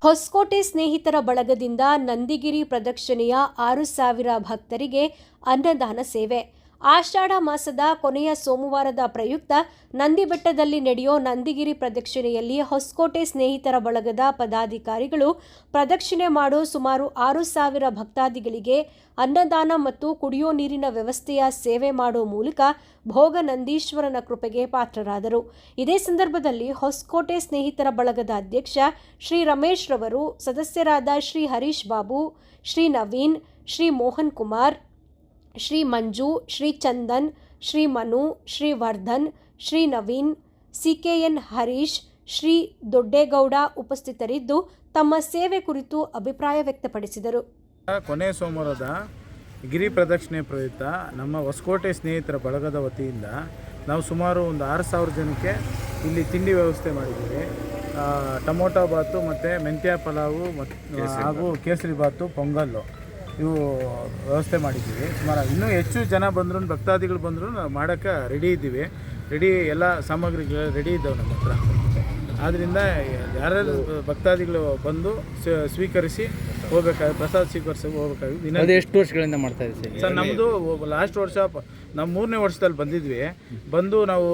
ಹೊಸಕೋಟೆ ಸ್ನೇಹಿತರ ಬಳಗದಿಂದ ನಂದಿಗಿರಿ ಪ್ರದಕ್ಷಿಣೆಯ 6,000 ಭಕ್ತರಿಗೆ ಅನ್ನದಾನ ಸೇವೆ. ಆಷಾಢ ಮಾಸದ ಕೊನೆಯ ಸೋಮವಾರದ ಪ್ರಯುಕ್ತ ನಂದಿಬೆಟ್ಟದಲ್ಲಿ ನಡೆಯೋ ನಂದಿಗಿರಿ ಪ್ರದಕ್ಷಿಣೆಯಲ್ಲಿ ಹೊಸಕೋಟೆ ಸ್ನೇಹಿತರ ಬಳಗದ ಪದಾಧಿಕಾರಿಗಳು ಪ್ರದಕ್ಷಿಣೆ ಮಾಡೋ ಸುಮಾರು 6,000 ಭಕ್ತಾದಿಗಳಿಗೆ ಅನ್ನದಾನ ಮತ್ತು ಕುಡಿಯೋ ನೀರಿನ ವ್ಯವಸ್ಥೆಯ ಸೇವೆ ಮಾಡೋ ಮೂಲಕ ಭೋಗನಂದೀಶ್ವರನ ಕೃಪೆಗೆ ಪಾತ್ರರಾದರು. ಇದೇ ಸಂದರ್ಭದಲ್ಲಿ ಹೊಸಕೋಟೆ ಸ್ನೇಹಿತರ ಬಳಗದ ಅಧ್ಯಕ್ಷ ಶ್ರೀ ರಮೇಶ್ ರವರು, ಸದಸ್ಯರಾದ ಶ್ರೀ ಹರೀಶ್ ಬಾಬು, ಶ್ರೀ ನವೀನ್, ಶ್ರೀ ಮೋಹನ್ ಕುಮಾರ್, ಶ್ರೀ ಮಂಜು, ಶ್ರೀ ಚಂದನ್, ಶ್ರೀ ಮನು, ಶ್ರೀ ವರ್ಧನ್, ಶ್ರೀ ನವೀನ್, ಸಿಕೆಎನ್ ಹರೀಶ್, ಶ್ರೀ ದೊಡ್ಡೇಗೌಡ ಉಪಸ್ಥಿತರಿದ್ದು ತಮ್ಮ ಸೇವೆ ಕುರಿತು ಅಭಿಪ್ರಾಯ ವ್ಯಕ್ತಪಡಿಸಿದರು. ಕೊನೆ ಸೋಮವಾರದ ಗಿರಿ ಪ್ರದಕ್ಷಿಣೆ ಪ್ರಯುಕ್ತ ನಮ್ಮ ಹೊಸಕೋಟೆ ಸ್ನೇಹಿತರ ಬಳಗದ ವತಿಯಿಂದ ನಾವು ಸುಮಾರು ಒಂದು 6,000 ಜನಕ್ಕೆ ಇಲ್ಲಿ ತಿಂಡಿ ವ್ಯವಸ್ಥೆ ಮಾಡಿದ್ದೀವಿ. ಟೊಮೊಟೊ ಬಾತು ಮತ್ತು ಮೆಂತ್ಯ ಪಲಾವು ಹಾಗೂ ಕೇಸರಿ ಬಾತು, ಪೊಂಗಲ್ಲು ಇವು ವ್ಯವಸ್ಥೆ ಮಾಡಿದ್ದೀವಿ. ಸುಮಾರು ಇನ್ನೂ ಹೆಚ್ಚು ಜನ ಬಂದರೂ, ಭಕ್ತಾದಿಗಳು ಬಂದರೂ ನಾವು ಮಾಡೋಕ್ಕೆ ರೆಡಿ ಇದ್ದೀವಿ. ಎಲ್ಲ ಸಾಮಗ್ರಿಗಳು ರೆಡಿ ಇದ್ದಾವೆ ನಮ್ಮ ಹತ್ರ. ಆದ್ದರಿಂದ ಯಾರ್ಯಾರು ಭಕ್ತಾದಿಗಳು ಬಂದು ಸ್ವೀಕರಿಸಿ ಹೋಗ್ಬೇಕಾಗಿ ಪ್ರಸಾದ ಸ್ವೀಕರಿಸಿ ಹೋಗ್ಬೇಕಾಗಿ. ಎಷ್ಟು ವರ್ಷಗಳಿಂದ ಮಾಡ್ತಾ ಇದ್ದೀವಿ ಸರ್? ನಮ್ಮದು ಲಾಸ್ಟ್ ವರ್ಷ ನಾವು 3ನೇ ವರ್ಷದಲ್ಲಿ ಬಂದಿದ್ವಿ. ಬಂದು ನಾವು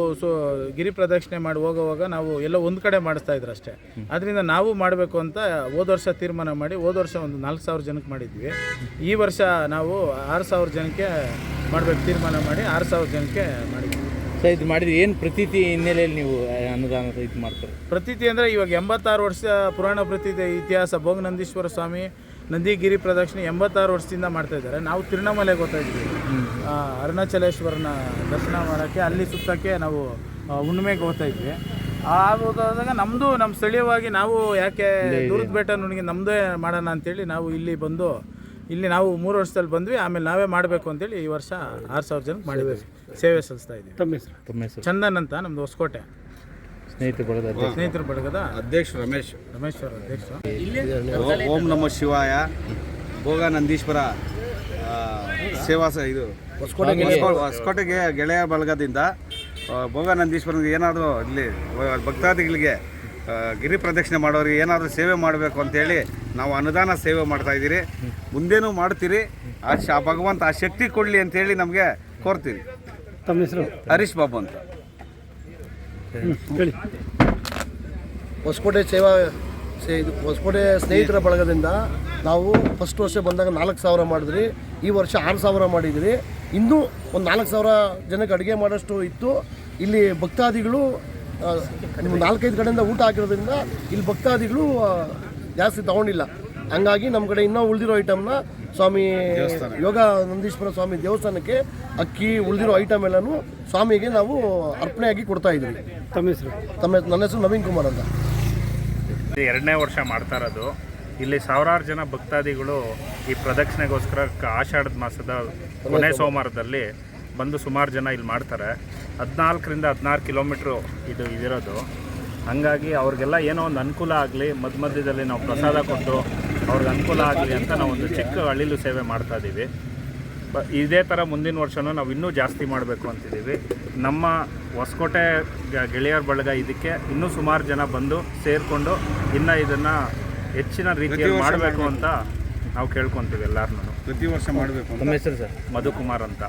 ಗಿರಿ ಪ್ರದಕ್ಷಿಣೆ ಮಾಡಿ ಹೋಗೋವಾಗ ನಾವು ಎಲ್ಲ ಒಂದು ಕಡೆ ಮಾಡಿಸ್ತಾ ಇದ್ರು ಅಷ್ಟೇ. ಅದರಿಂದ ನಾವು ಮಾಡಬೇಕು ಅಂತ ಹೋದ ವರ್ಷ ತೀರ್ಮಾನ ಮಾಡಿ ಹೋದ ವರ್ಷ ಒಂದು 4,000 ಜನಕ್ಕೆ ಮಾಡಿದ್ವಿ. ಈ ವರ್ಷ ನಾವು 6,000 ಜನಕ್ಕೆ ಮಾಡಬೇಕು ತೀರ್ಮಾನ ಮಾಡಿ 6,000 ಜನಕ್ಕೆ ಮಾಡಿದ್ವಿ. ಸರ್, ಇದು ಮಾಡಿದ್ರೆ ಏನು ಪ್ರತೀತಿ ಹಿನ್ನೆಲೆಯಲ್ಲಿ ನೀವು ಅನ್ನದಾನ ಇದು ಮಾಡ್ತಾರೆ? ಪ್ರತೀತಿ ಅಂದರೆ ಇವಾಗ 86 ವರ್ಷ ಪುರಾಣ ಪ್ರತೀತಿ ಇತಿಹಾಸ ಭೋಗನಂದೀಶ್ವರ ಸ್ವಾಮಿ ನಂದಿಗಿರಿ ಪ್ರದಕ್ಷಿಣೆ 86 ವರ್ಷದಿಂದ ಮಾಡ್ತಾ ಇದ್ದಾರೆ. ನಾವು ತಿರುವಣ್ಣಾಮಲೆಗೆ ಹೋಗ್ತಾ ಇದ್ವಿ, ಅರುಣಾಚಲೇಶ್ವರನ ದರ್ಶನ ಮಾಡೋಕ್ಕೆ, ಅಲ್ಲಿ ಸುತ್ತಕ್ಕೆ ನಾವು ಹುಣ್ಣಿಮೆಗೆ ಹೋಗ್ತಾ ಇದ್ವಿ. ಆಗೋದಾಗ ನಮ್ಮ ಸ್ಥಳೀಯವಾಗಿ ನಾವು ಯಾಕೆ ದೂರದ ಬೆಟ್ಟ ನುಣಿಗೆ ನಮ್ಮದೇ ಮಾಡೋಣ ಅಂತೇಳಿ ನಾವು ಇಲ್ಲಿ ಬಂದು ನಾವು 3 ವರ್ಷದಲ್ಲಿ ಬಂದ್ವಿ. ಆಮೇಲೆ ನಾವೇ ಮಾಡಬೇಕು ಅಂತೇಳಿ ಈ ವರ್ಷ 6,000 ಜನಕ್ಕೆ ಮಾಡಿದ್ವಿ, ಸೇವೆ ಸಲ್ಲಿಸ್ತಾ ಇದ್ದೀವಿ. ತಮ್ಮ ಹೆಸರು? ಚಂದನ್ ಅಂತ, ನಮ್ಮದು ಹೊಸಕೋಟೆ ಸ್ನೇಹಿತರ ಬಳಗದ ಅಧ್ಯಕ್ಷ ರಮೇಶ್ ಅವರ ಅಧ್ಯಕ್ಷ. ಓಂ ನಮಃ ಶಿವಾಯ. ಭೋಗನಂದೀಶ್ವರ ಸೇವಾ ಇದು ಹೊಸಕೋಟೆಗೆ ಗೆಳೆಯ ಬಳಗದಿಂದ ಭೋಗನಂದೀಶ್ವರನಿಗೆ ಏನಾದರೂ ಇಲ್ಲಿ ಭಕ್ತಾದಿಗಳಿಗೆ ಗಿರಿ ಪ್ರದಕ್ಷಿಣೆ ಮಾಡೋರಿಗೆ ಏನಾದರೂ ಸೇವೆ ಮಾಡಬೇಕು ಅಂತೇಳಿ ನಾವು ಅನುದಾನ ಸೇವೆ ಮಾಡ್ತಾಯಿದ್ದೀರಿ. ಮುಂದೇನೂ ಮಾಡ್ತೀರಿ. ಆ ಭಗವಂತ ಆ ಶಕ್ತಿ ಕೊಡಲಿ ಅಂತೇಳಿ ನಮಗೆ ಕೋರ್ತೀವಿ. ತಮ್ಮ ಹೆಸರು? ಹರೀಶ್ ಬಾಬು ಅಂತ. ಹೇಳಿ. ಹೊಸಕೋಟೆ ಹೊಸಕೋಟೆ ಸ್ನೇಹಿತರ ಬಳಗದಿಂದ ನಾವು ಫಸ್ಟ್ ವರ್ಷ ಬಂದಾಗ 4,000 ಮಾಡಿದ್ರಿ. ಈ ವರ್ಷ 6,000 ಮಾಡಿದ್ರಿ. ಇನ್ನೂ ಒಂದು 4,000 ಜನಕ್ಕೆ ಅಡುಗೆ ಮಾಡೋಷ್ಟು ಇತ್ತು. ಇಲ್ಲಿ ಭಕ್ತಾದಿಗಳು 4-5 ಕಡೆಯಿಂದ ಊಟ ಹಾಕಿರೋದ್ರಿಂದ ಇಲ್ಲಿ ಭಕ್ತಾದಿಗಳು ಜಾಸ್ತಿ ತಗೊಂಡಿಲ್ಲ. ಹಂಗಾಗಿ ನಮ್ಮ ಕಡೆ ಇನ್ನೂ ಉಳಿದಿರೋ ಐಟಮ್ನ ಸ್ವಾಮಿ ಯೋಗ ನಂದೀಶ್ವರ ಸ್ವಾಮಿ ದೇವಸ್ಥಾನಕ್ಕೆ ಅಕ್ಕಿ ಉಳಿದಿರೋ ಐಟಮ್ ಎಲ್ಲನೂ ಸ್ವಾಮಿಗೆ ನಾವು ಅರ್ಪಣೆಯಾಗಿ ಕೊಡ್ತಾ ಇದ್ದೀವಿ. ತಮ್ಮ ಹೆಸರು? ನನ್ನ ಹೆಸರು ನವೀನ್ ಕುಮಾರ್ ಅಂತ. 2ನೇ ವರ್ಷ ಮಾಡ್ತಾ ಇರೋದು. ಇಲ್ಲಿ ಸಾವಿರಾರು ಜನ ಭಕ್ತಾದಿಗಳು ಈ ಪ್ರದಕ್ಷಿಣೆಗೋಸ್ಕರ ಆಷಾಢದ ಮಾಸದ ಕೊನೆ ಸೋಮವಾರದಲ್ಲಿ ಬಂದು ಸುಮಾರು ಜನ ಇಲ್ಲಿ ಮಾಡ್ತಾರೆ. 14ರಿಂದ 16 ಕಿಲೋಮೀಟ್ರು ಇದಿರೋದು. ಹಾಗಾಗಿ ಅವ್ರಿಗೆಲ್ಲ ಏನೋ ಒಂದು ಅನುಕೂಲ ಆಗಲಿ, ಮಧ್ಯದಲ್ಲಿ ನಾವು ಪ್ರಸಾದ ಕೊಟ್ಟು ಅವ್ರಿಗೆ ಅನುಕೂಲ ಆಗಲಿ ಅಂತ ನಾವು ಒಂದು ಚಿಕ್ಕ ಅಳಿಲು ಸೇವೆ ಮಾಡ್ತಾಯಿದ್ದೀವಿ. ಇದೇ ಥರ ಮುಂದಿನ ವರ್ಷವೂ ನಾವು ಇನ್ನೂ ಜಾಸ್ತಿ ಮಾಡಬೇಕು ಅಂತಿದ್ದೀವಿ. ನಮ್ಮ ಹೊಸಕೋಟೆ ಗೆಳೆಯರ ಬಳಗ ಇದಕ್ಕೆ ಇನ್ನೂ ಸುಮಾರು ಜನ ಬಂದು ಸೇರಿಕೊಂಡು ಇನ್ನೂ ಇದನ್ನು ಹೆಚ್ಚಿನ ರೀತಿಯಲ್ಲಿ ಮಾಡಬೇಕು ಅಂತ ನಾವು ಕೇಳ್ಕೊತೀವಿ ಎಲ್ಲರನ್ನೂ. ಪ್ರತಿ ವರ್ಷ ಮಾಡಬೇಕು. ತಮ್ಮ ಹೆಸರು ಸರ್? ಮಧುಕುಮಾರ್ ಅಂತ.